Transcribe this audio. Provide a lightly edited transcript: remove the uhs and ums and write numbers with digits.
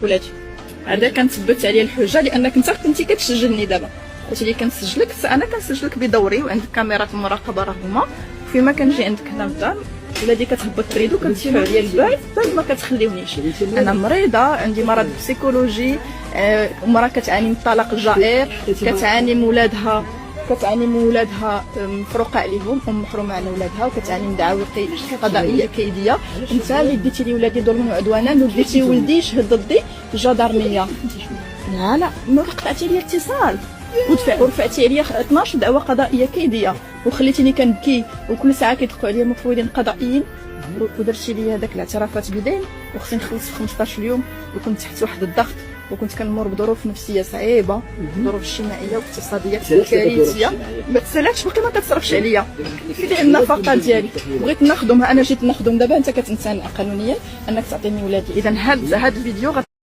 ولاتي هذا كنثبت عليه الحجه لانك انت كنتي كتسجلني دابا قلتي لي كنسجلك، انا كنسجلك بدوري وعندك كاميرات المراقبه راه هما فيما كنجي عندك هنا للدار ولادي كتهبط تريد وكتدفعوا عليا البال حتى ما كتخليونيش. انا مريضه عندي مرض بسيكولوجي، مراه كتعاني من الطلاق الجائر، كتعاني من ولادها مفروقه عليهم، محرومه على ولادها وكتعاني من دعاوى قضائيه كيديه. انت اللي ديتي لي ولادي ظلما وعدوانا وديتي ولدي شهد ضدي في الجدارميه. لا ما قطعتي لي الاتصال ورفعتي عليا 12 دعوى قضائيه كيديه وخليتيني كنبكي وكل ساعه كيدقوا عليا مفوضين قضائيين ودرتي لي هذاك الاعترافات بدين وخصني نخلص في 15 يوم وكنت تحت واحد الضغط وكنت كنمر بظروف نفسيه صعيبه، ظروف اجتماعيه واقتصاديه كارثيه، ما تسالاتش باقي ما كتصرفش عليا في النفقه ديالي. بغيت نخدم، انا جيت نخدم دابا انت كتنساني قانونيا انك تعطيني ولادي. اذا هاد الفيديو